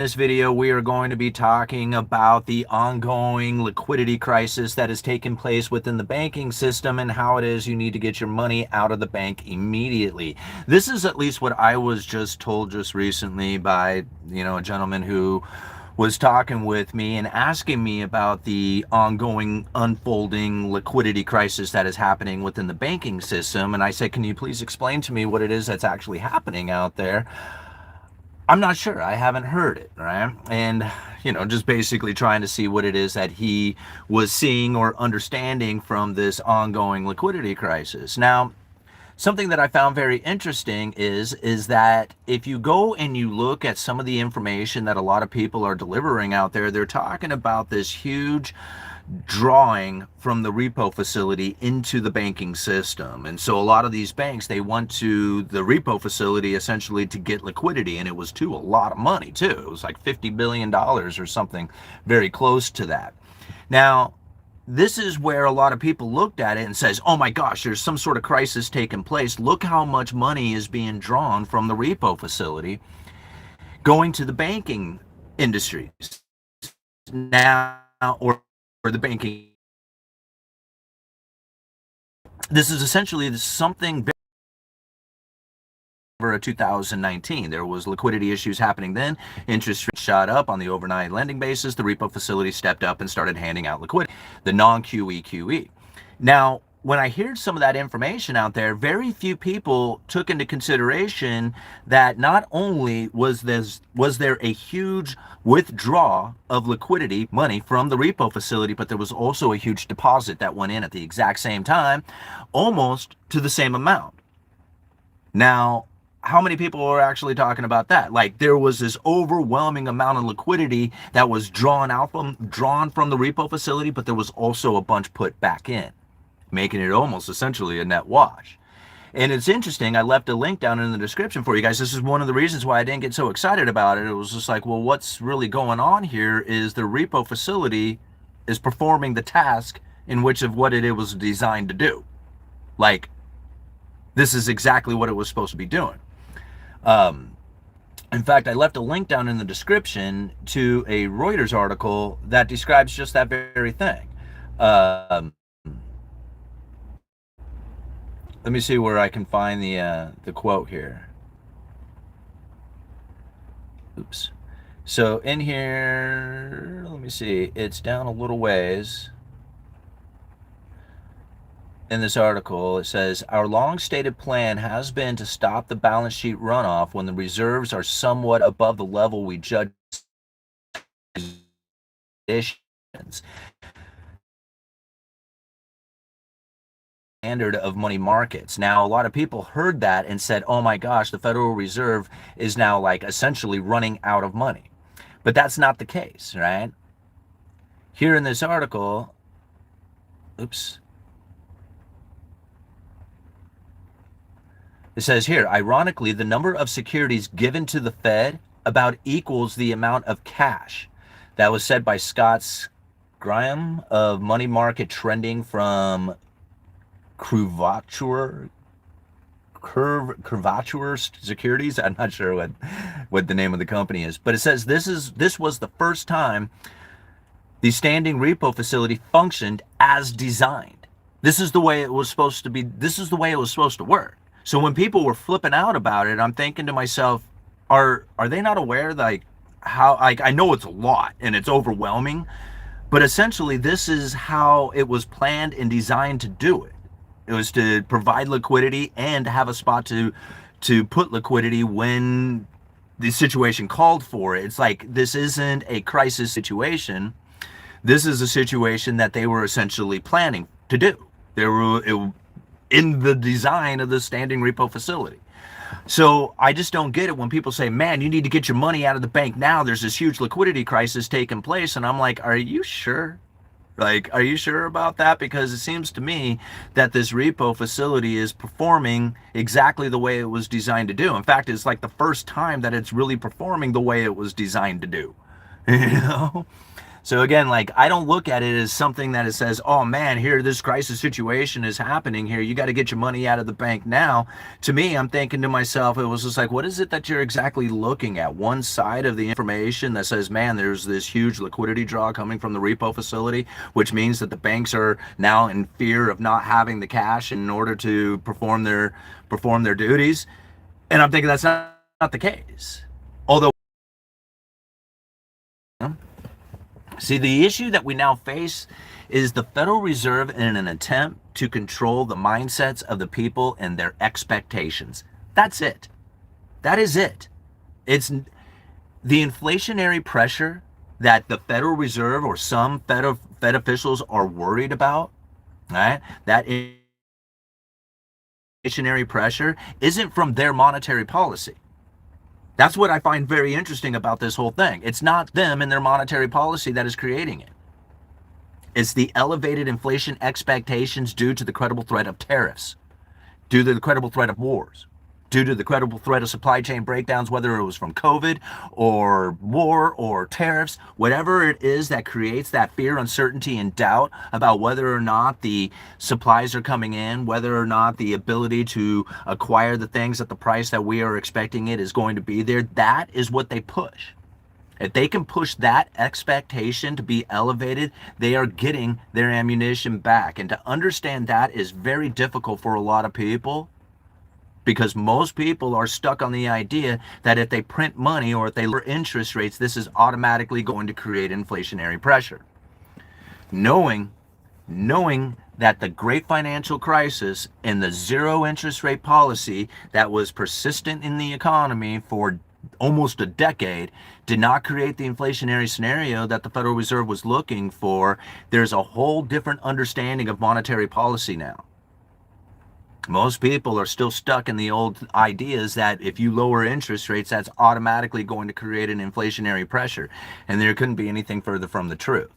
this video, we are going to be talking about the ongoing liquidity crisis that has taken place within the banking system and how it is you need to get your money out of the bank immediately. This is at least what I was just told just recently by, a gentleman who was talking with me and asking me about the ongoing unfolding liquidity crisis that is happening within the banking system. And I said, can you please explain to me what it is that's actually happening out there? I'm not sure. I haven't heard it, right? And, just basically trying to see what it is that he was seeing or understanding from this ongoing liquidity crisis. Now, something that I found very interesting is that if you go and you look at some of the information that a lot of people are delivering out there, they're talking about this huge drawing from the repo facility into the banking system. And so a lot of these banks, they went to the repo facility essentially to get liquidity, and it was a lot of money too. It was like $50 billion or something very close to that. Now, this is where a lot of people looked at it and says, oh my gosh, there's some sort of crisis taking place. Look how much money is being drawn from the repo facility going to the banking industries now, or the banking. This is essentially something over 2019. There was liquidity issues happening then. Interest rates shot up on the overnight lending basis. The repo facility stepped up and started handing out liquidity, the non-QE QE. Now, when I heard some of that information out there, very few people took into consideration that not only was there a huge withdrawal of liquidity money from the repo facility, but there was also a huge deposit that went in at the exact same time, almost to the same amount. Now, how many people are actually talking about that? Like, there was this overwhelming amount of liquidity that was drawn from the repo facility, but there was also a bunch put back in, making it almost essentially a net wash. And it's interesting, I left a link down in the description for you guys. This is one of the reasons why I didn't get so excited about it. It was just like, well, what's really going on here is the repo facility is performing the task in which of what it was designed to do. Like, this is exactly what it was supposed to be doing. In fact, I left a link down in the description to a Reuters article that describes just that very thing. Let me see where I can find the quote here. Oops. So in here, let me see. It's down a little ways. In this article, it says, our long-stated plan has been to stop the balance sheet runoff when the reserves are somewhat above the level we judge standard of money markets. Now, a lot of people heard that and said, oh my gosh, the Federal Reserve is now like essentially running out of money. But that's not the case, right? Here in this article, oops. It says here, ironically, the number of securities given to the Fed about equals the amount of cash. That was said by Scott Graham of Money Market Trending from Curvature Securities. I'm not sure what the name of the company is, but it says this was the first time the standing repo facility functioned as designed. This is the way it was supposed to be. This is the way it was supposed to work. So when people were flipping out about it, I'm thinking to myself, are they not aware, like, how, like, I know it's a lot and it's overwhelming, but essentially this is how it was planned and designed to do it. It was to provide liquidity and have a spot to put liquidity when the situation called for it. It's like, this isn't a crisis situation. This is a situation that they were essentially planning to do. In the design of the standing repo facility. So I just don't get it when people say, man, you need to get your money out of the bank now. There's this huge liquidity crisis taking place. And I'm like, are you sure? Like, are you sure about that? Because it seems to me that this repo facility is performing exactly the way it was designed to do. In fact, it's like the first time that it's really performing the way it was designed to do. So again, like, I don't look at it as something that it says, oh man, here, this crisis situation is happening here. You got to get your money out of the bank now. To me, I'm thinking to myself, it was just like, what is it that you're exactly looking at? One side of the information that says, man, there's this huge liquidity draw coming from the repo facility, which means that the banks are now in fear of not having the cash in order to perform their duties. And I'm thinking that's not the case. Although, see, the issue that we now face is the Federal Reserve in an attempt to control the mindsets of the people and their expectations. That's it. That is it. It's the inflationary pressure that the Federal Reserve or some Fed officials are worried about, right? That inflationary pressure isn't from their monetary policy. That's what I find very interesting about this whole thing. It's not them and their monetary policy that is creating it. It's the elevated inflation expectations due to the credible threat of tariffs, due to the credible threat of wars, due to the credible threat of supply chain breakdowns, whether it was from COVID or war or tariffs, whatever it is that creates that fear, uncertainty, and doubt about whether or not the supplies are coming in, whether or not the ability to acquire the things at the price that we are expecting it is going to be there. That is what they push. If they can push that expectation to be elevated, they are getting their ammunition back. And to understand that is very difficult for a lot of people, because most people are stuck on the idea that if they print money or if they lower interest rates, this is automatically going to create inflationary pressure. Knowing that the great financial crisis and the zero interest rate policy that was persistent in the economy for almost a decade did not create the inflationary scenario that the Federal Reserve was looking for, there's a whole different understanding of monetary policy now. Most people are still stuck in the old ideas that if you lower interest rates, that's automatically going to create an inflationary pressure. And there couldn't be anything further from the truth,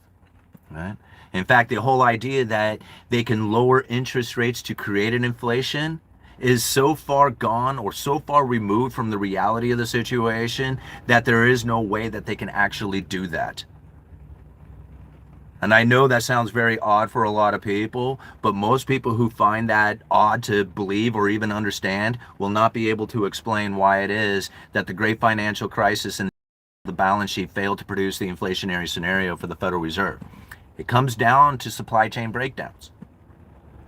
right? In fact, the whole idea that they can lower interest rates to create an inflation is so far gone or so far removed from the reality of the situation that there is no way that they can actually do that. And I know that sounds very odd for a lot of people, but most people who find that odd to believe or even understand will not be able to explain why it is that the great financial crisis and the balance sheet failed to produce the inflationary scenario for the Federal Reserve. It comes down to supply chain breakdowns,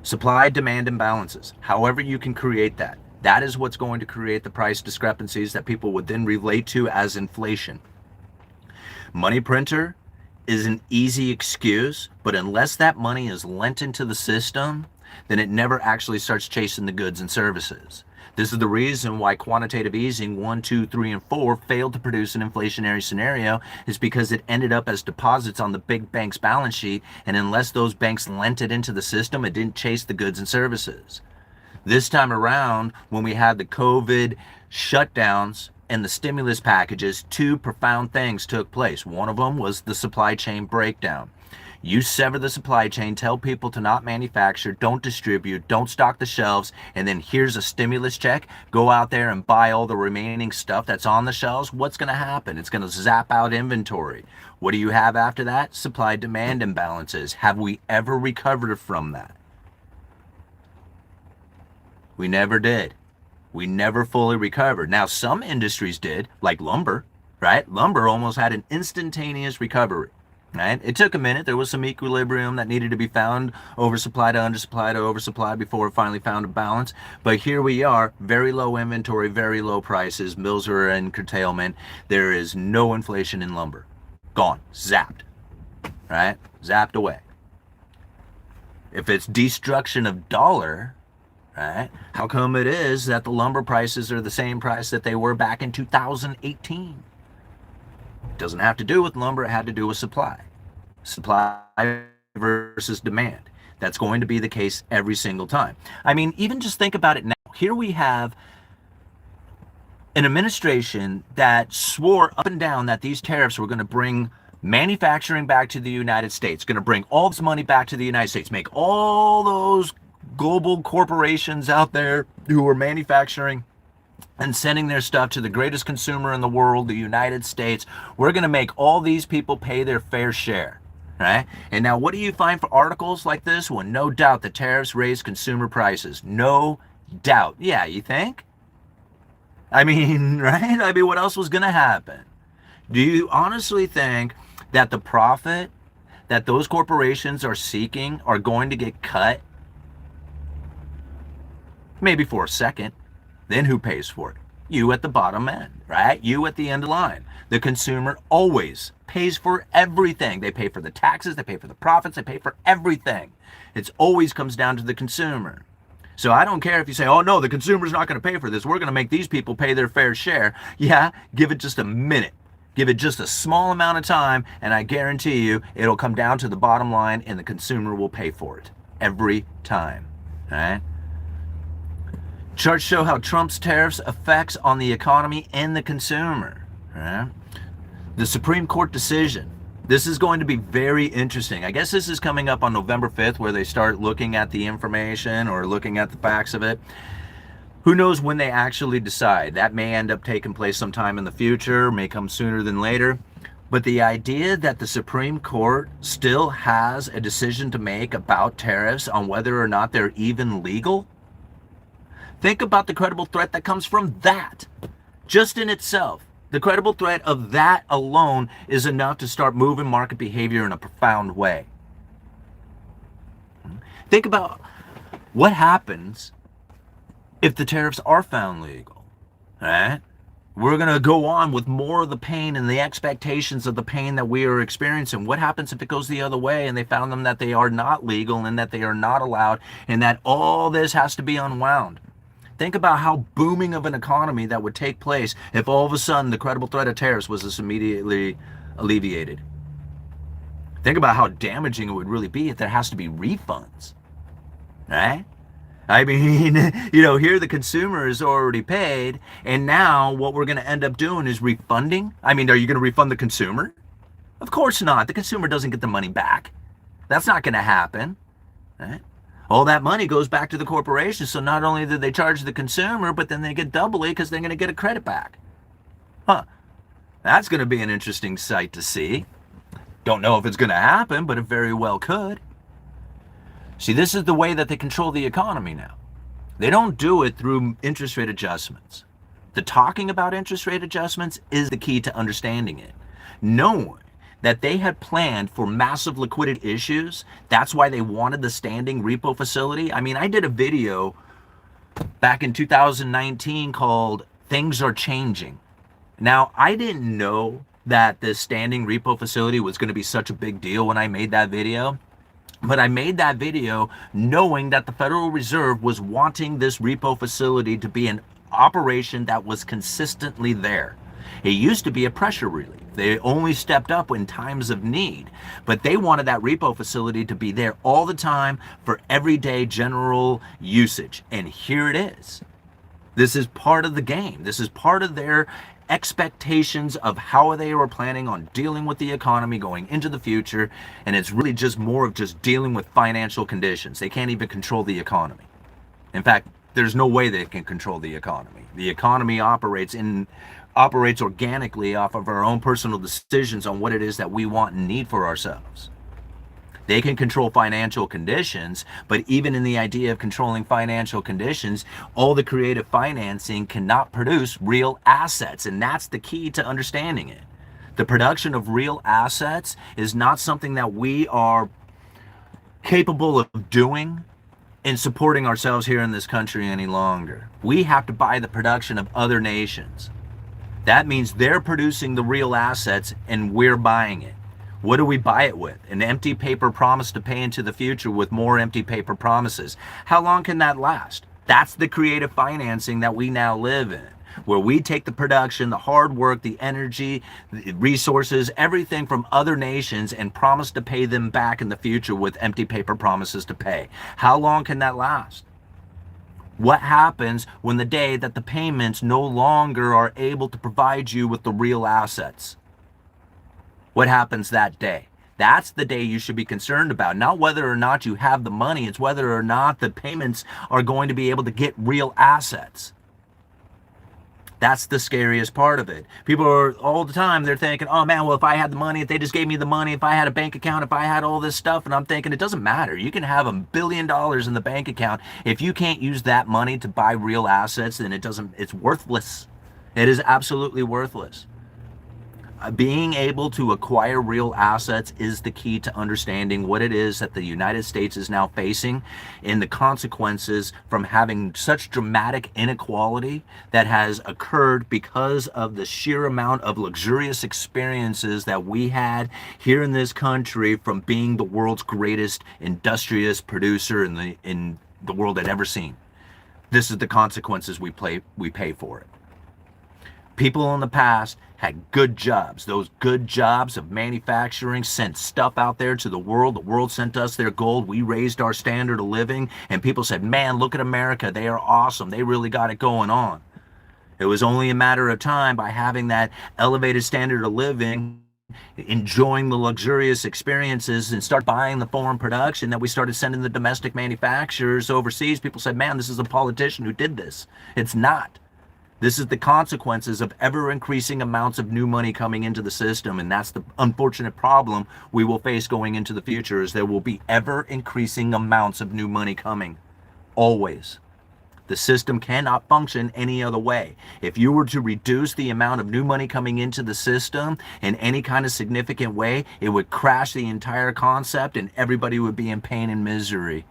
supply demand imbalances. However you can create that, that is what's going to create the price discrepancies that people would then relate to as inflation. Money printer is an easy excuse, but unless that money is lent into the system, then it never actually starts chasing the goods and services. This is the reason why quantitative easing 1, 2, 3, and 4 failed to produce an inflationary scenario, is because it ended up as deposits on the big bank's balance sheet, and unless those banks lent it into the system, it didn't chase the goods and services. This time around, when we had the COVID shutdowns and the stimulus packages, two profound things took place. One of them was the supply chain breakdown. You sever the supply chain, tell people to not manufacture, don't distribute, don't stock the shelves, and then here's a stimulus check. Go out there and buy all the remaining stuff that's on the shelves. What's going to happen? It's going to zap out inventory. What do you have after that? Supply-demand imbalances. Have we ever recovered from that? We never did. We never fully recovered. Now, some industries did, like lumber, right? Lumber almost had an instantaneous recovery, right? It took a minute. There was some equilibrium that needed to be found, oversupply to undersupply to oversupply, before it finally found a balance. But here we are, very low inventory, very low prices. Mills are in curtailment. There is no inflation in lumber. Gone, zapped, right? Zapped away. If it's destruction of dollar, right? How come it is that the lumber prices are the same price that they were back in 2018? It doesn't have to do with lumber, it had to do with supply. Supply versus demand. That's going to be the case every single time. I mean, even just think about it now. Here we have an administration that swore up and down that these tariffs were going to bring manufacturing back to the United States, going to bring all this money back to the United States, make all those global corporations out there who are manufacturing and sending their stuff to the greatest consumer in the world, the United States. We're going to make all these people pay their fair share. Right? And now what do you find for articles like this one? No doubt the tariffs raise consumer prices. No doubt. Yeah, you think? I mean, right? I mean, what else was going to happen? Do you honestly think that the profit that those corporations are seeking are going to get cut? Maybe for a second. Then who pays for it? You at the bottom end, right? You at the end of the line. The consumer always pays for everything. They pay for the taxes, they pay for the profits, they pay for everything. It always comes down to the consumer. So I don't care if you say, oh no, the consumer's not going to pay for this. We're going to make these people pay their fair share. Yeah, give it just a minute. Give it just a small amount of time, and I guarantee you it'll come down to the bottom line and the consumer will pay for it. Every time. All right? Charts show how Trump's tariffs effects on the economy and the consumer. Right? The Supreme Court decision. This is going to be very interesting. I guess this is coming up on November 5th where they start looking at the information or looking at the facts of it. Who knows when they actually decide? That may end up taking place sometime in the future, may come sooner than later. But the idea that the Supreme Court still has a decision to make about tariffs on whether or not they're even legal. Think about the credible threat that comes from that. Just in itself, the credible threat of that alone is enough to start moving market behavior in a profound way. Think about what happens if the tariffs are found legal. Right? We're going to go on with more of the pain and the expectations of the pain that we are experiencing. What happens if it goes the other way and they found them that they are not legal and that they are not allowed and that all this has to be unwound? Think about how booming of an economy that would take place if all of a sudden the credible threat of tariffs was just immediately alleviated. Think about how damaging it would really be if there has to be refunds. Right? I mean, here the consumer is already paid, and now what we're going to end up doing is refunding. I mean, are you going to refund the consumer? Of course not. The consumer doesn't get the money back. That's not going to happen. Right? All that money goes back to the corporation, so not only do they charge the consumer, but then they get doubly because they're going to get a credit back. Huh. That's going to be an interesting sight to see. Don't know if it's going to happen, but it very well could. See, this is the way that they control the economy now. They don't do it through interest rate adjustments. The talking about interest rate adjustments is the key to understanding it. Knowing that they had planned for massive liquidity issues, that's why they wanted the standing repo facility. I mean, I did a video back in 2019 called Things Are Changing. Now, I didn't know that the standing repo facility was going to be such a big deal when I made that video. But I made that video knowing that the Federal Reserve was wanting this repo facility to be an operation that was consistently there. It used to be a pressure relief. They only stepped up in times of need, but they wanted that repo facility to be there all the time for everyday general usage. And here it is. This is part of the game. This is part of their expectations of how they were planning on dealing with the economy going into the future. And it's really just more of just dealing with financial conditions. They can't even control the economy. In fact, there's no way they can control the economy. The economy operates organically off of our own personal decisions on what it is that we want and need for ourselves. They can control financial conditions, but even in the idea of controlling financial conditions, all the creative financing cannot produce real assets, and that's the key to understanding it. The production of real assets is not something that we are capable of doing and supporting ourselves here in this country any longer. We have to buy the production of other nations. That means they're producing the real assets and we're buying it. What do we buy it with? An empty paper promise to pay into the future with more empty paper promises. How long can that last? That's the creative financing that we now live in, where we take the production, the hard work, the energy, the resources, everything from other nations and promise to pay them back in the future with empty paper promises to pay. How long can that last? What happens when the day that the payments no longer are able to provide you with the real assets? What happens that day? That's the day you should be concerned about. Not whether or not you have the money, it's whether or not the payments are going to be able to get real assets. That's the scariest part of it. People are all the time, they're thinking, oh man, well, if I had the money, if they just gave me the money, if I had a bank account, if I had all this stuff, and I'm thinking it doesn't matter. You can have $1 billion in the bank account. If you can't use that money to buy real assets, then it's worthless. It is absolutely worthless. Being able to acquire real assets is the key to understanding what it is that the United States is now facing and the consequences from having such dramatic inequality that has occurred because of the sheer amount of luxurious experiences that we had here in this country from being the world's greatest industrious producer in the world had ever seen. This is the consequences we pay for it. People in the past had good jobs. Those good jobs of manufacturing sent stuff out there to the world. The world sent us their gold. We raised our standard of living. And people said, man, look at America. They are awesome. They really got it going on. It was only a matter of time by having that elevated standard of living, enjoying the luxurious experiences and start buying the foreign production that we started sending the domestic manufacturers overseas. People said, man, this is a politician who did this. It's not. This is the consequences of ever increasing amounts of new money coming into the system, and that's the unfortunate problem we will face going into the future, is there will be ever increasing amounts of new money coming. Always. The system cannot function any other way. If you were to reduce the amount of new money coming into the system in any kind of significant way, it would crash the entire concept and everybody would be in pain and misery.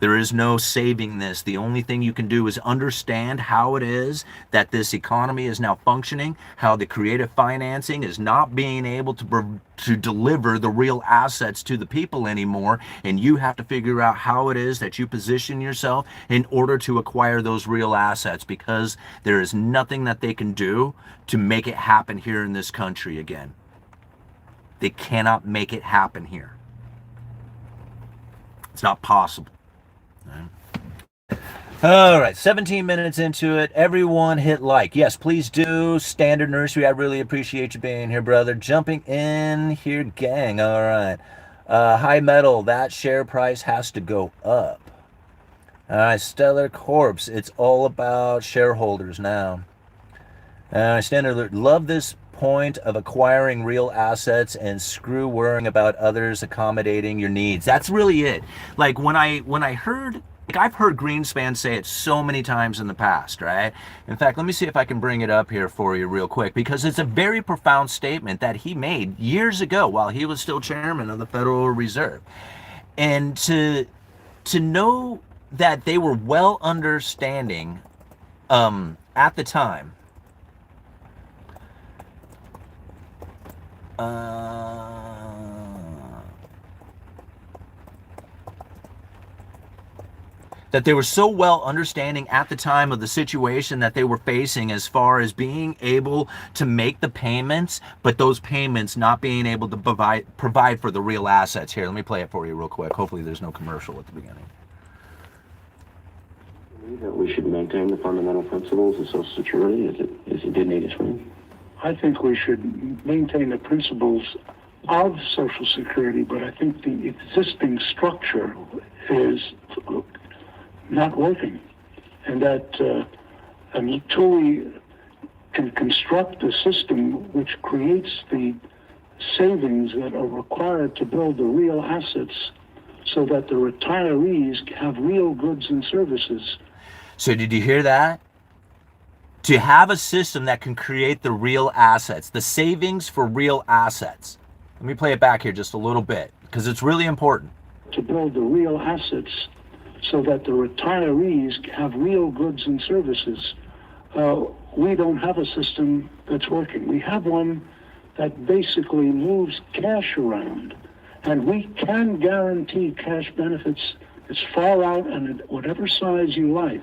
There is no saving this. The only thing you can do is understand how it is that this economy is now functioning, how the creative financing is not being able to deliver the real assets to the people anymore, and you have to figure out how it is that you position yourself in order to acquire those real assets, because there is nothing that they can do to make it happen here in this country again. They cannot make it happen here. It's not possible. All right, 17 minutes into it. Everyone hit like. Yes, please do. Standard Nursery, I really appreciate you being here, brother. Jumping in here, gang. All right. High Metal, that share price has to go up. All right, Stellar Corpse, it's all about shareholders now. Standard Alert, love this point of acquiring real assets and screw worrying about others accommodating your needs. That's really it. Like when I heard, like I've heard Greenspan say it so many times in the past, right? In fact, let me see if I can bring it up here for you real quick, because it's a very profound statement that he made years ago while he was still chairman of the Federal Reserve. And to know that they were well understanding at the time that they were so well understanding at the time of the situation that they were facing as far as being able to make the payments, but those payments not being able to provide for the real assets. Here, let me play it for you real quick. Hopefully there's no commercial at the beginning. That we should maintain the fundamental principles of Social Security as he did in 83? I think we should maintain the principles of Social Security, but I think the existing structure is not working. And that until we can construct a system which creates the savings that are required to build the real assets so that the retirees have real goods and services. So did you hear that? To have a system that can create the real assets, the savings for real assets. Let me play it back here just a little bit, because it's really important. To build the real assets so that the retirees have real goods and services. We don't have a system that's working. We have one that basically moves cash around, and we can guarantee cash benefits as far out and at whatever size you like,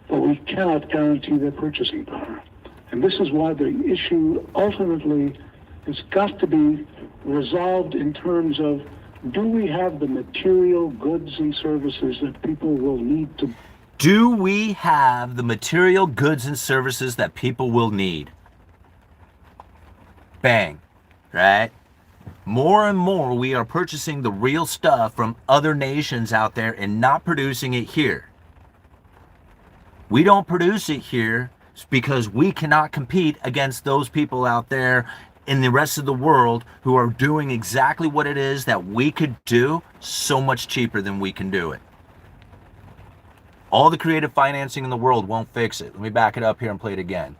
but we cannot guarantee their purchasing power. And this is why the issue ultimately has got to be resolved in terms of, do we have the material goods and services that people will need to... Do we have the material goods and services that people will need? Bang, right? More and more we are purchasing the real stuff from other nations out there and not producing it here. We don't produce it here because we cannot compete against those people out there in the rest of the world who are doing exactly what it is that we could do so much cheaper than we can do it. All the creative financing in the world won't fix it. Let me back it up here and play it again.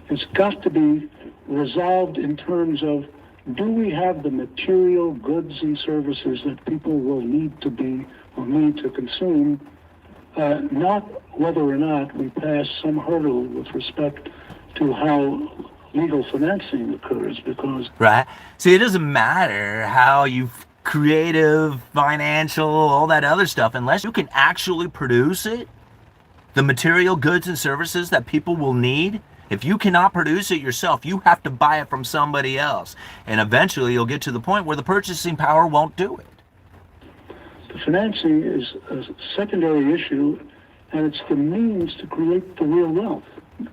It's got to be resolved in terms of, do we have the material goods and services that people will need to consume, not whether or not we pass some hurdle with respect to how legal financing occurs, because... Right? See, it doesn't matter how you creative, financial, all that other stuff, unless you can actually produce it, the material goods and services that people will need. If you cannot produce it yourself, you have to buy it from somebody else. And eventually you'll get to the point where the purchasing power won't do it. The financing is a secondary issue, and it's the means to create the real wealth,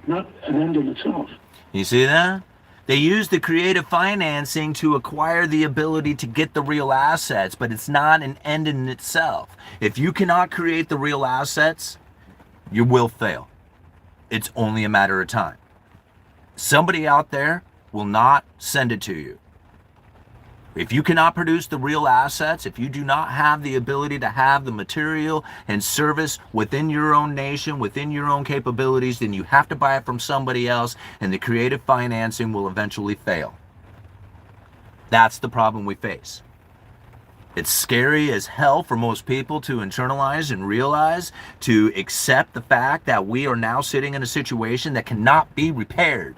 not an end in itself. You see that? They use the creative financing to acquire the ability to get the real assets, but it's not an end in itself. If you cannot create the real assets, you will fail. It's only a matter of time. Somebody out there will not send it to you. If you cannot produce the real assets, if you do not have the ability to have the material and service within your own nation, within your own capabilities, then you have to buy it from somebody else, and the creative financing will eventually fail. That's the problem we face. It's scary as hell for most people to internalize and realize, to accept the fact that we are now sitting in a situation that cannot be repaired.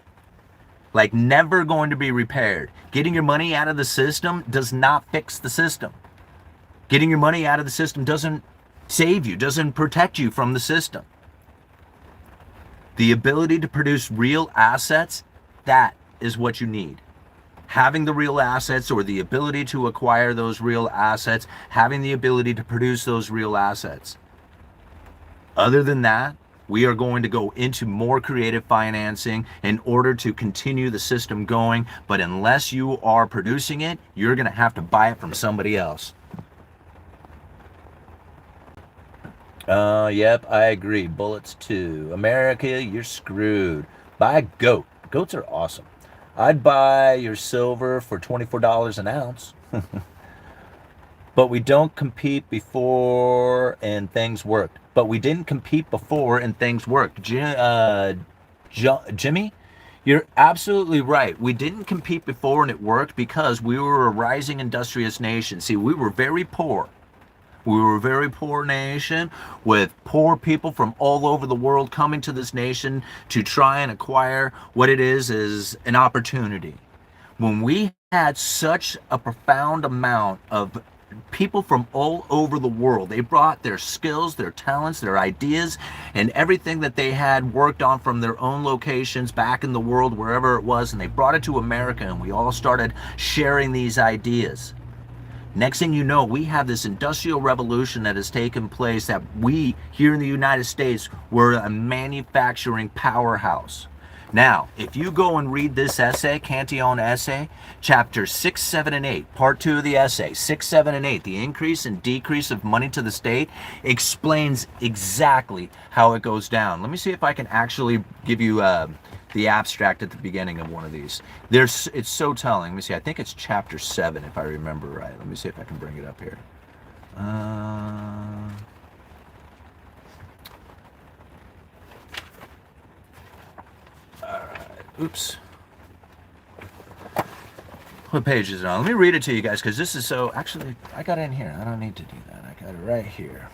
Like, never going to be repaired. Getting your money out of the system does not fix the system. Getting your money out of the system doesn't save you, doesn't protect you from the system. The ability to produce real assets, that is what you need. Having the real assets, or the ability to acquire those real assets, having the ability to produce those real assets. Other than that, we are going to go into more creative financing in order to continue the system going. But unless you are producing it, you're going to have to buy it from somebody else. Yep, I agree. Bullets too. America, you're screwed. Buy a goat. Goats are awesome. I'd buy your silver for $24 an ounce. But we don't compete before and things worked. But we didn't compete before and things worked. Jimmy, you're absolutely right. We didn't compete before and it worked because we were a rising industrious nation. See, we were very poor. We were a very poor nation with poor people from all over the world coming to this nation to try and acquire what it is an opportunity. When we had such a profound amount of people from all over the world, they brought their skills, their talents, their ideas, and everything that they had worked on from their own locations back in the world, wherever it was, and they brought it to America, and we all started sharing these ideas. Next thing you know, we have this industrial revolution that has taken place, that we here in the United States were a manufacturing powerhouse. Now, if you go and read this essay, Cantillon essay, chapter 6, 7, and 8, part 2 of the essay, 6, 7, and 8, the increase and decrease of money to the state, explains exactly how it goes down. Let me see if I can actually give you the abstract at the beginning of one of these. It's so telling. Let me see, I think it's chapter 7 if I remember right. Let me see if I can bring it up here. Oops. What page is it on? Let me read it to you guys, because this is so... Actually, I got it in here. I don't need to do that. I got it right here.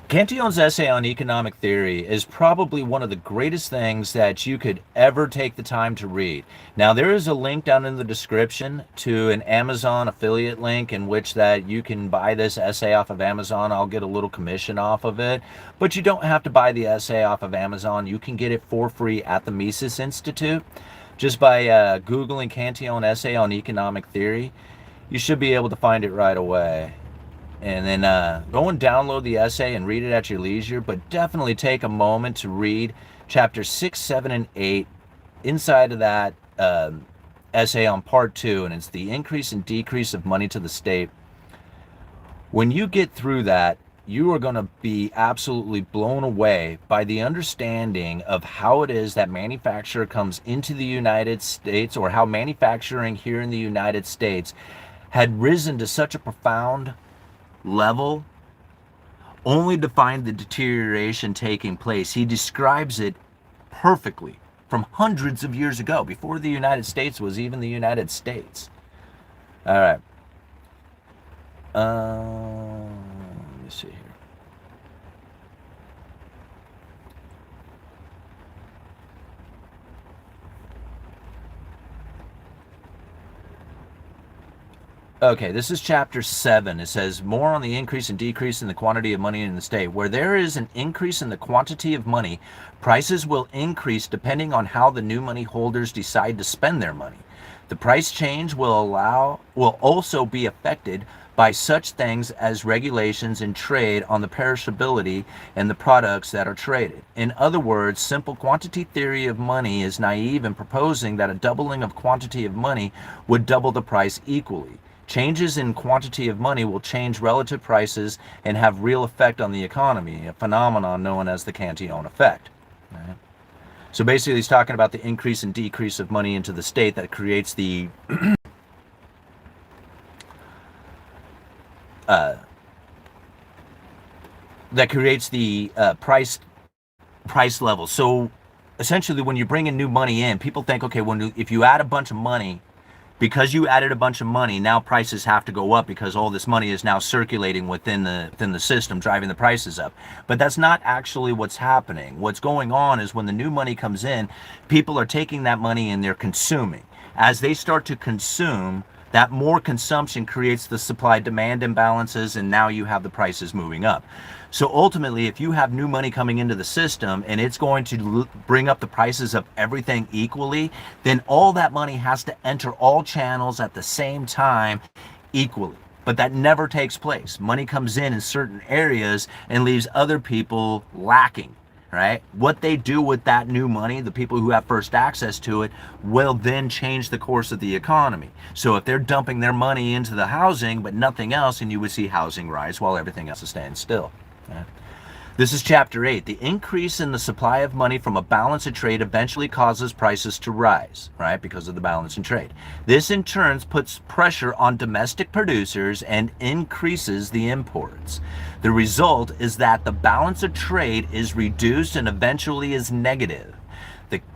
Cantillon's essay on economic theory is probably one of the greatest things that you could ever take the time to read. Now, there is a link down in the description to an Amazon affiliate link in which that you can buy this essay off of Amazon. I'll get a little commission off of it, but you don't have to buy the essay off of Amazon. You can get it for free at the Mises Institute just by Googling Cantillon essay on economic theory. You should be able to find it right away. And then go and download the essay and read it at your leisure, but definitely take a moment to read chapters 6, 7, and 8 inside of that essay on part 2, and it's the increase and decrease of money to the state. When you get through that, you are going to be absolutely blown away by the understanding of how it is that manufacture comes into the United States, or how manufacturing here in the United States had risen to such a profound level only to find the deterioration taking place. He describes it perfectly from hundreds of years ago, before the United States was even the United States. All right. Let me see here. Okay, this is chapter 7. It says, more on the increase and decrease in the quantity of money in the state. Where there is an increase in the quantity of money, prices will increase depending on how the new money holders decide to spend their money. The price change will also be affected by such things as regulations in trade on the perishability and the products that are traded. In other words, simple quantity theory of money is naive in proposing that a doubling of quantity of money would double the price equally. Changes in quantity of money will change relative prices and have real effect on the economy, a phenomenon known as the Cantillon effect. Right? So basically he's talking about the increase and decrease of money into the state that creates the price level. So essentially when you bring in new money in, people think, okay, if you add a bunch of money, because you added a bunch of money, now prices have to go up because all this money is now circulating within the system, driving the prices up. But that's not actually what's happening. What's going on is when the new money comes in, people are taking that money and they're consuming. As they start to consume, that more consumption creates the supply-demand imbalances, and now you have the prices moving up. So ultimately, if you have new money coming into the system and it's going to bring up the prices of everything equally, then all that money has to enter all channels at the same time equally. But that never takes place. Money comes in certain areas and leaves other people lacking. Right? What they do with that new money, the people who have first access to it, will then change the course of the economy. So if they're dumping their money into the housing but nothing else, and you would see housing rise while everything else is staying still. Right? This is chapter 8. The increase in the supply of money from a balance of trade eventually causes prices to rise, right? Because of the balance in trade. This in turn puts pressure on domestic producers and increases the imports. The result is that the balance of trade is reduced and eventually is negative.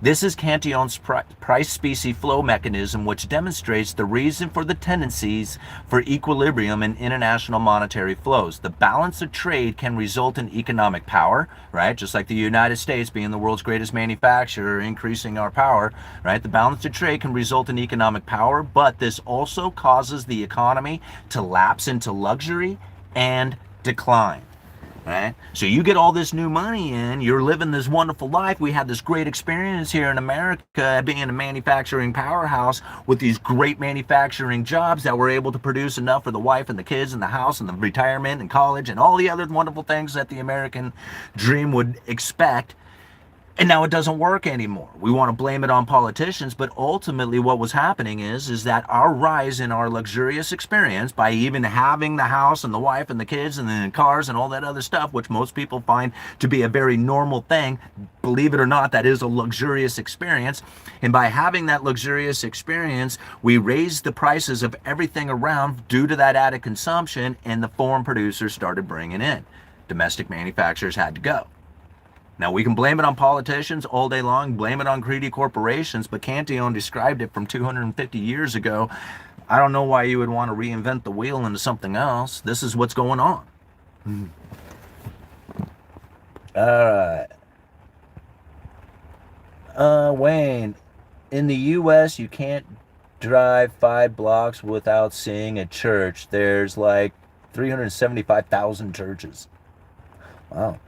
This is Cantillon's price specie flow mechanism, which demonstrates the reason for the tendencies for equilibrium in international monetary flows. The balance of trade can result in economic power, right? Just like the United States being the world's greatest manufacturer, increasing our power, right? The balance of trade can result in economic power, but this also causes the economy to lapse into luxury and decline. Right? So you get all this new money in, you're living this wonderful life. We had this great experience here in America being a manufacturing powerhouse with these great manufacturing jobs that were able to produce enough for the wife and the kids and the house and the retirement and college and all the other wonderful things that the American dream would expect. And now it doesn't work anymore. We want to blame it on politicians, but ultimately what was happening is that our rise in our luxurious experience, by even having the house and the wife and the kids and the cars and all that other stuff, which most people find to be a very normal thing, believe it or not, that is a luxurious experience. And by having that luxurious experience, we raised the prices of everything around due to that added consumption, and the foreign producers started bringing in. Domestic manufacturers had to go. Now, we can blame it on politicians all day long, blame it on greedy corporations, but Cantillon described it from 250 years ago. I don't know why you would want to reinvent the wheel into something else. This is what's going on. All right. Wayne, in the U.S., you can't drive 5 blocks without seeing a church. There's like 375,000 churches. Wow.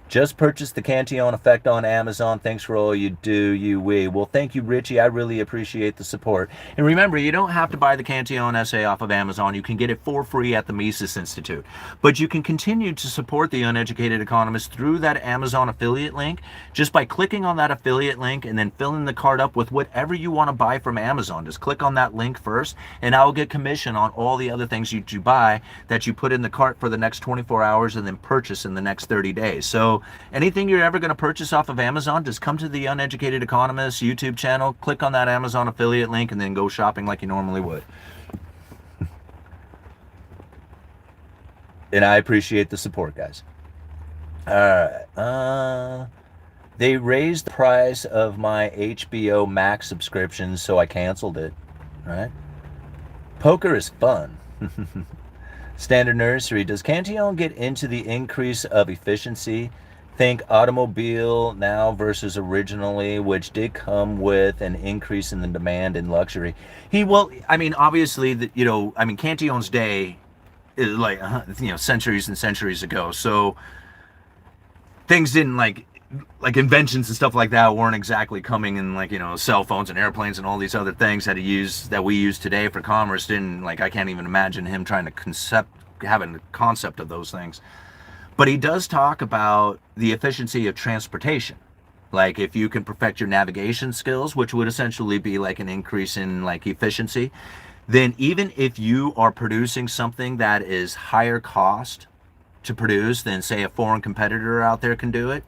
Just purchased the Cantillon effect on Amazon. Thanks for all you do, you we. Well, thank you, Richie. I really appreciate the support. And remember, you don't have to buy the Cantillon essay off of Amazon. You can get it for free at the Mises Institute. But you can continue to support the Uneducated Economist through that Amazon affiliate link just by clicking on that affiliate link and then filling the cart up with whatever you want to buy from Amazon. Just click on that link first, and I will get commission on all the other things you buy that you put in the cart for the next 24 hours and then purchase in the next 30 days. So anything you're ever going to purchase off of Amazon, just come to the Uneducated Economist YouTube channel, click on that Amazon affiliate link, and then go shopping like you normally would. And I appreciate the support, guys. All right. They raised the price of my HBO Max subscription, so I canceled it. Right? Poker is fun. Standard Nursery. Does Cantillon get into the increase of efficiency? Think automobile now versus originally, which did come with an increase in the demand in luxury. Obviously, Cantillon's day is like, centuries and centuries ago. So things didn't like inventions and stuff like that weren't exactly coming in cell phones and airplanes and all these other things that we use today for commerce. I can't even imagine him trying to having the concept of those things. But he does talk about the efficiency of transportation. Like if you can perfect your navigation skills, which would essentially be like an increase in efficiency, then even if you are producing something that is higher cost to produce than say a foreign competitor out there can do it,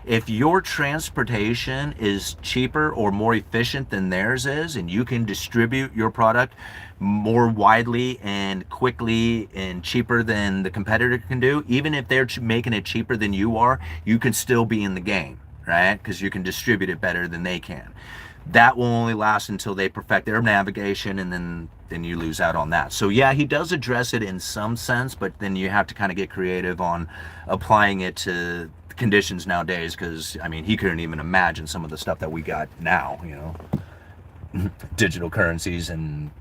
if your transportation is cheaper or more efficient than theirs is, and you can distribute your product more widely and quickly and cheaper than the competitor can do, even if they're making it cheaper than you are, you can still be in the game, right? Because you can distribute it better than they can. That will only last until they perfect their navigation, and then you lose out on that. So yeah, he does address it in some sense, but then you have to kind of get creative on applying it to conditions nowadays, because he couldn't even imagine some of the stuff that we got now, digital currencies and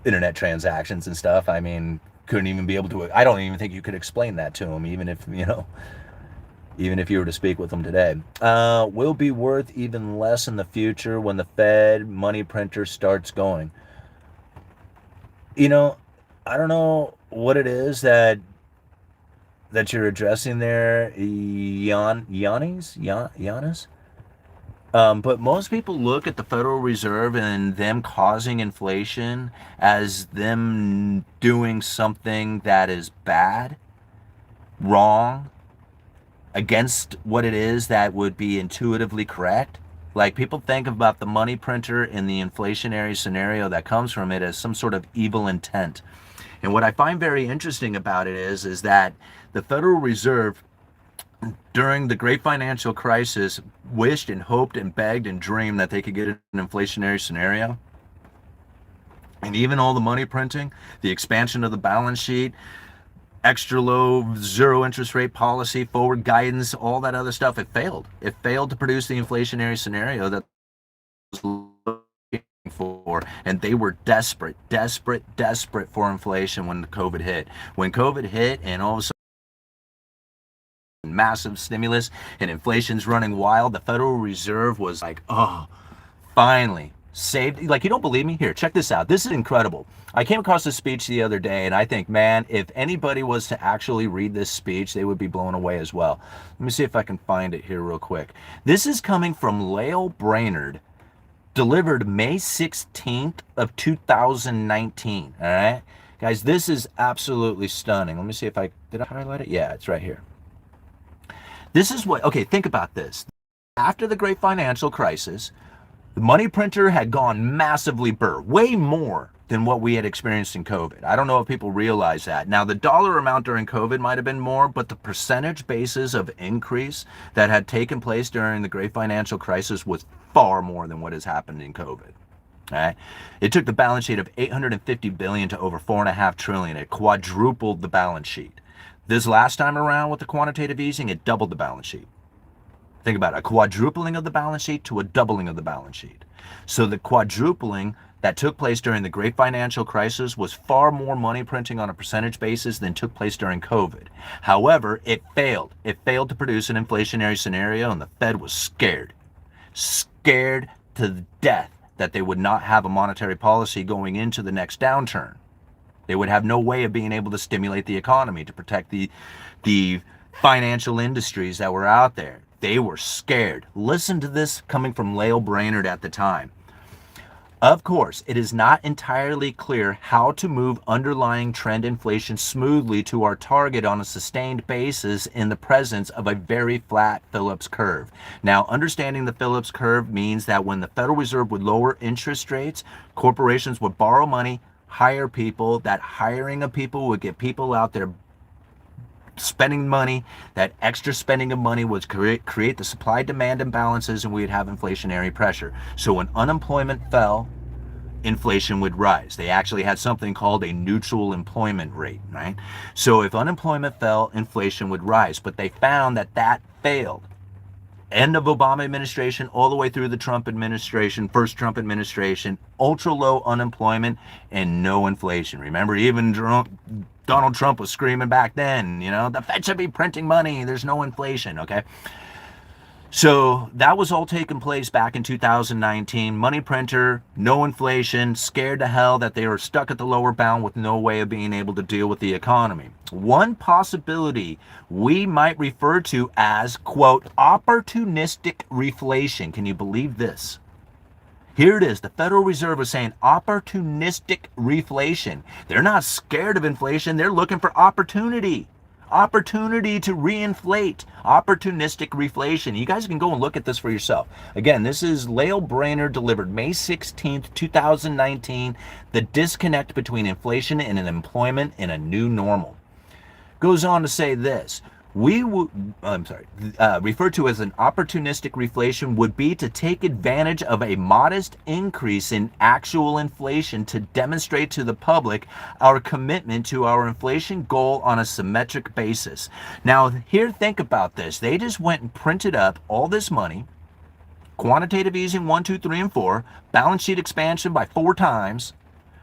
internet transactions and stuff. Couldn't even be able to, I don't even think you could explain that to him, even if you were to speak with them today. Will be worth even less in the future when the Fed money printer starts going. I don't know what it is that you're addressing there, Giannis. But most people look at the Federal Reserve and them causing inflation as them doing something that is bad, wrong, against what it is that would be intuitively correct. Like people think about the money printer in the inflationary scenario that comes from it as some sort of evil intent. And what I find very interesting about it is that the Federal Reserve during the great financial crisis wished and hoped and begged and dreamed that they could get an inflationary scenario. And even all the money printing, the expansion of the balance sheet, extra low zero interest rate policy, forward guidance, all that other stuff, it failed. It failed to produce the inflationary scenario that was looking for. And they were desperate for inflation when COVID hit. When COVID hit and all of a sudden massive stimulus and inflation's running wild, the Federal Reserve was like, oh, finally saved. Like, you don't believe me? Here, check this out. This is incredible. I came across this speech the other day, and I think, man, if anybody was to actually read this speech, they would be blown away as well. Let me see if I can find it here real quick. This is coming from Lael Brainerd, delivered May 16th of 2019. All right, guys, this is absolutely stunning. Let me see if did I highlight it? Yeah, it's right here. This is okay, think about this. After the great financial crisis, the money printer had gone massively burr, way more than what we had experienced in COVID. I don't know if people realize that. Now, the dollar amount during COVID might have been more, but the percentage basis of increase that had taken place during the great financial crisis was far more than what has happened in COVID. All right? It took the balance sheet of $850 billion to over $4.5 trillion. It quadrupled the balance sheet. This last time around with the quantitative easing, it doubled the balance sheet. Think about it, a quadrupling of the balance sheet to a doubling of the balance sheet. So the quadrupling that took place during the Great Financial Crisis was far more money printing on a percentage basis than took place during COVID. However, it failed. It failed to produce an inflationary scenario, and the Fed was scared to the death that they would not have a monetary policy going into the next downturn. They would have no way of being able to stimulate the economy to protect the financial industries that were out there. They were scared. Listen to this coming from Lael Brainerd at the time. Of course, it is not entirely clear how to move underlying trend inflation smoothly to our target on a sustained basis in the presence of a very flat Phillips curve. Now, understanding the Phillips curve means that when the Federal Reserve would lower interest rates, corporations would borrow money, hire people. That hiring of people would get people out there spending money. That extra spending of money would create the supply-demand imbalances, and we'd have inflationary pressure. So when unemployment fell, inflation would rise. They actually had something called a neutral employment rate, right? So if unemployment fell, inflation would rise. But they found that that failed. End of Obama administration, all the way through the Trump administration, first Trump administration, ultra low unemployment and no inflation. Remember, even Donald Trump was screaming back then, the Fed should be printing money. There's no inflation, okay? So that was all taking place back in 2019. Money printer, no inflation, scared to hell that they were stuck at the lower bound with no way of being able to deal with the economy. One possibility we might refer to as, quote, opportunistic reflation. Can you believe this? Here it is. The Federal Reserve was saying opportunistic reflation. They're not scared of inflation. They're looking for opportunity. Opportunity to reinflate. Opportunistic reflation. You guys can go and look at this for yourself. Again, this is Lael Brainerd, delivered May 16th, 2019. The disconnect between inflation and employment in a new normal. Goes on to say this. Referred to as an opportunistic reflation would be to take advantage of a modest increase in actual inflation to demonstrate to the public our commitment to our inflation goal on a symmetric basis. Now, here, think about this. They just went and printed up all this money, quantitative easing 1, 2, 3, and 4, balance sheet expansion by 4 times,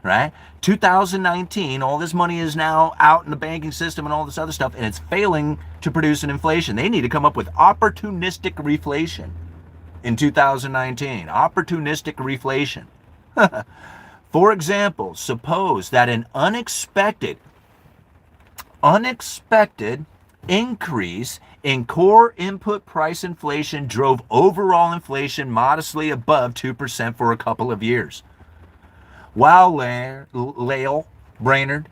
right? 2019, all this money is now out in the banking system and all this other stuff, and it's failing to produce an inflation. They need to come up with opportunistic reflation in 2019. Opportunistic reflation. For example, suppose that an unexpected increase in core input price inflation drove overall inflation modestly above 2% for a couple of years. Wow, Lael Brainerd,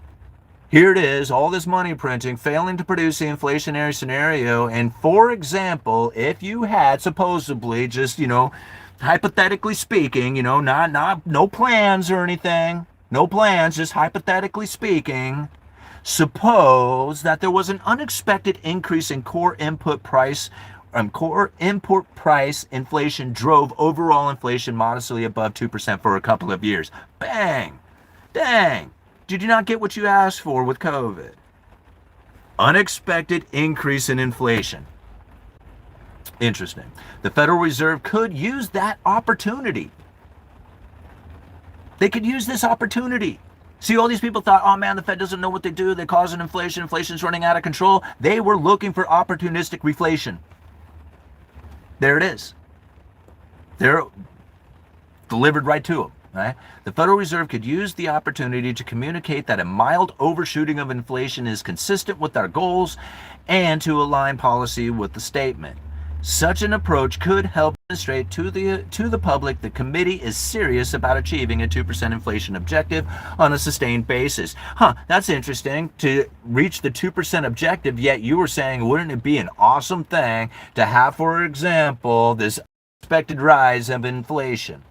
here it is, all this money printing, failing to produce the inflationary scenario. And for example, if you had supposedly just, hypothetically speaking, no plans or anything, no plans, just hypothetically speaking, suppose that there was an unexpected increase in core import price inflation drove overall inflation modestly above 2% for a couple of years. Bang! Dang! Did you not get what you asked for with COVID? Unexpected increase in inflation. Interesting. The Federal Reserve could use that opportunity. They could use this opportunity. See, all these people thought, oh man, the Fed doesn't know what they do. They cause an inflation. Inflation's running out of control. They were looking for opportunistic reflation. There it is. They're delivered right to them. Right? The Federal Reserve could use the opportunity to communicate that a mild overshooting of inflation is consistent with our goals and to align policy with the statement. Such an approach could help demonstrate to the public the committee is serious about achieving a 2% inflation objective on a sustained basis. That's interesting, to reach the 2% objective, yet you were saying, wouldn't it be an awesome thing to have, for example, this expected rise of inflation?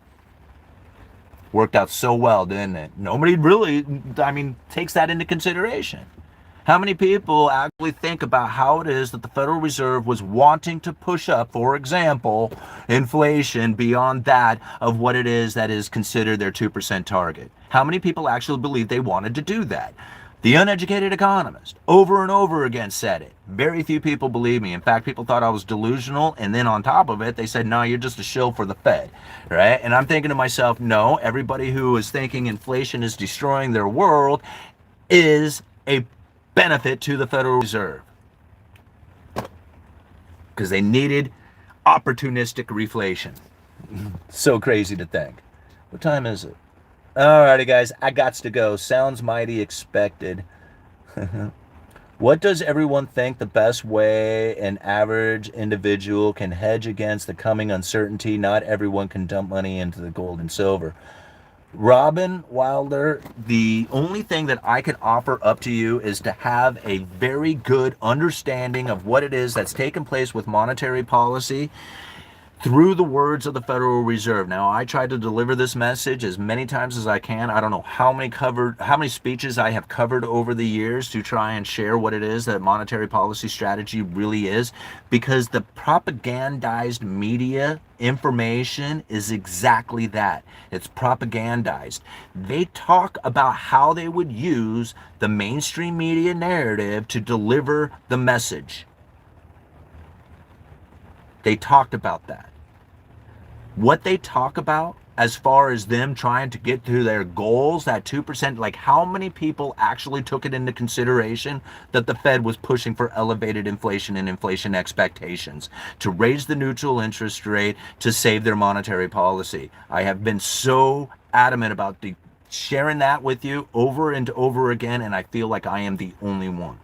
Worked out so well, didn't it? Nobody really, takes that into consideration. How many people actually think about how it is that the Federal Reserve was wanting to push up, for example, inflation beyond that of what it is that is considered their 2% target? How many people actually believe they wanted to do that? The Uneducated Economist over and over again said it. Very few people believe me. In fact, people thought I was delusional, and then on top of it, they said, no, you're just a shill for the Fed, right? And I'm thinking to myself, no, everybody who is thinking inflation is destroying their world is a benefit to the Federal Reserve, because they needed opportunistic reflation. So crazy to think. What time is it? Alrighty, guys, I gots to go. Sounds mighty expected. What does everyone think the best way an average individual can hedge against the coming uncertainty? Not everyone can dump money into the gold and silver. Robin Wilder, the only thing that I can offer up to you is to have a very good understanding of what it is that's taken place with monetary policy through the words of the Federal Reserve. Now, I try to deliver this message as many times as I can. I don't know how many speeches I have covered over the years to try and share what it is that monetary policy strategy really is, because the propagandized media information is exactly that. It's propagandized. They talk about how they would use the mainstream media narrative to deliver the message. They talked about that. What they talk about as far as them trying to get to their goals, that 2%, like how many people actually took it into consideration that the Fed was pushing for elevated inflation and inflation expectations to raise the neutral interest rate to save their monetary policy? I have been so adamant about sharing that with you over and over again, and I feel like I am the only one.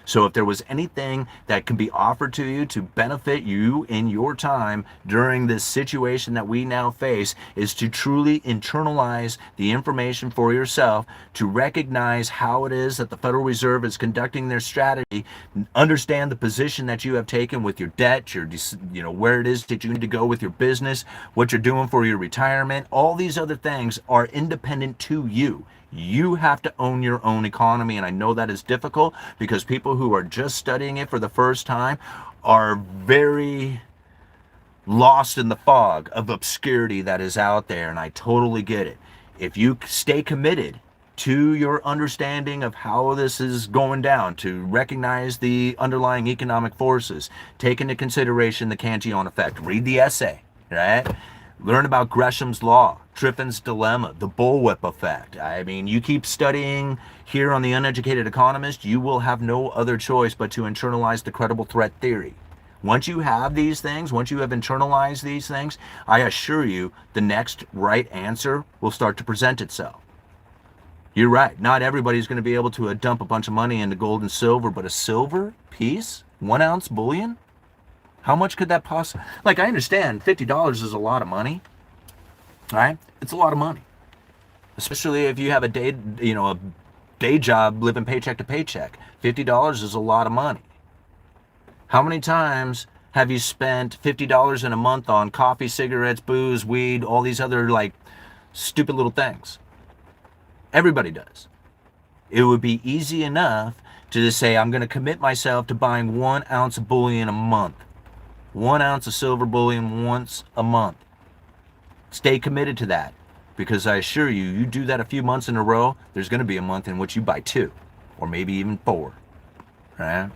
So if there was anything that can be offered to you to benefit you in your time during this situation that we now face, is to truly internalize the information for yourself, to recognize how it is that the Federal Reserve is conducting their strategy, understand the position that you have taken with your debt, where it is that you need to go with your business, what you're doing for your retirement. All these other things are independent to you. You have to own your own economy, and I know that is difficult because people who are just studying it for the first time are very lost in the fog of obscurity that is out there, and I totally get it. If you stay committed to your understanding of how this is going down, to recognize the underlying economic forces, take into consideration the Cantillon effect, read the essay, right? Learn about Gresham's law, Triffin's dilemma, the bullwhip effect. I mean, you keep studying here on the Uneducated Economist, you will have no other choice but to internalize the credible threat theory. Once you have these things, once you have internalized these things, I assure you the next right answer will start to present itself. You're right. Not everybody's going to be able to dump a bunch of money into gold and silver, but a silver piece, 1 ounce bullion? How much could that possibly? Like, I understand $50 is a lot of money, right? It's a lot of money, especially if you have a day job living paycheck to paycheck. $50 is a lot of money. How many times have you spent $50 in a month on coffee, cigarettes, booze, weed, all these other like stupid little things? Everybody does. It would be easy enough to just say, I'm going to commit myself to buying 1 ounce of bullion a month. 1 ounce of silver bullion once a month. Stay committed to that, because I assure you, you do that a few months in a row, there's going to be a month in which you buy 2 or maybe even 4, right?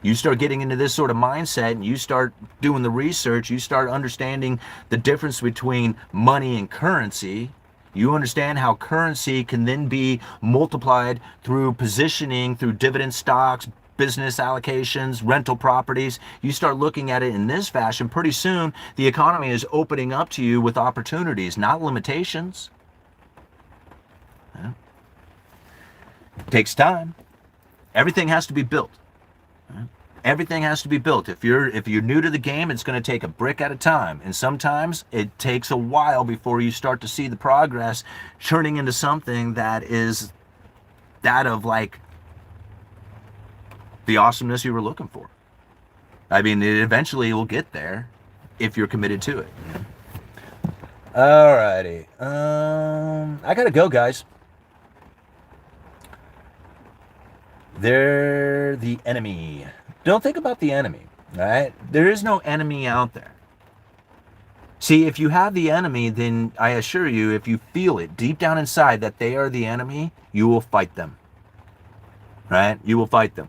You start getting into this sort of mindset and you start doing the research, you start understanding the difference between money and currency. You understand how currency can then be multiplied through positioning, through dividend stocks, business allocations, rental properties. You start looking at it in this fashion, pretty soon the economy is opening up to you with opportunities, not limitations. Yeah. It takes time. Everything has to be built. Yeah. Everything has to be built. If you're new to the game, it's going to take a brick at a time. And sometimes it takes a while before you start to see the progress turning into something that is that of like the awesomeness you were looking for. I mean, it eventually will get there if you're committed to it. Alrighty. I gotta go, guys. They're the enemy. Don't think about the enemy, right? There is no enemy out there. See, if you have the enemy, then I assure you, if you feel it deep down inside that they are the enemy, you will fight them. right? You will fight them.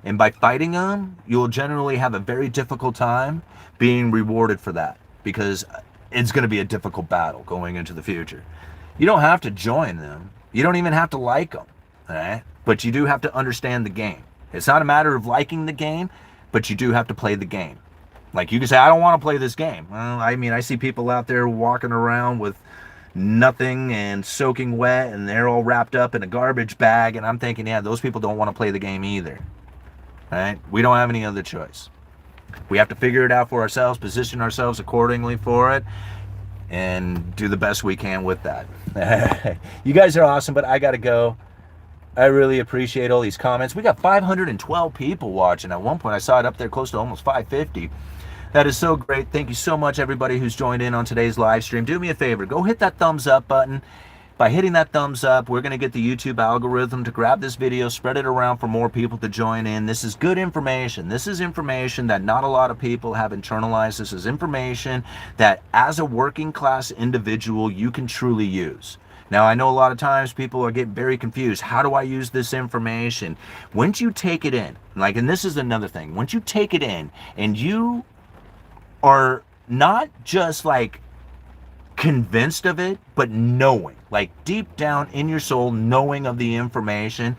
And by fighting them, you will generally have a very difficult time being rewarded for that, because it's going to be a difficult battle going into the future. You don't have to join them. You don't even have to like them, right? But you do have to understand the game. It's not a matter of liking the game, but you do have to play the game. Like, you can say, I don't want to play this game. Well, I mean, I see people out there walking around with nothing and soaking wet, and they're all wrapped up in a garbage bag, and I'm thinking, yeah, those people don't want to play the game either. Right? We don't have any other choice. We have to figure it out for ourselves, position ourselves accordingly for it, and do the best we can with that. You guys are awesome, but I gotta go. I really appreciate all these comments. We got 512 people watching. At one point, I saw it up there close to almost 550. That is so great. Thank you so much, everybody who's joined in on today's live stream. Do me a favor. Go hit that thumbs up button. By hitting that thumbs up, we're going to get the YouTube algorithm to grab this video, spread it around for more people to join in. This is good information. This is information that not a lot of people have internalized. This is information that, as a working class individual, you can truly use. Now, I know a lot of times people are getting very confused. How do I use this information? Once you take it in, like, and this is another thing, once you take it in and you are not just like convinced of it, but knowing, like deep down in your soul, knowing of the information,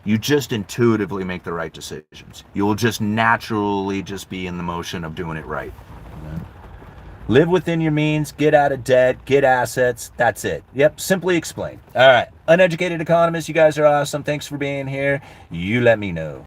you just intuitively make the right decisions. You will just naturally just be in the motion of doing it right. Live within your means, get out of debt, get assets. That's it. Yep, simply explained. All right, Uneducated Economist, you guys are awesome. Thanks for being here. You let me know.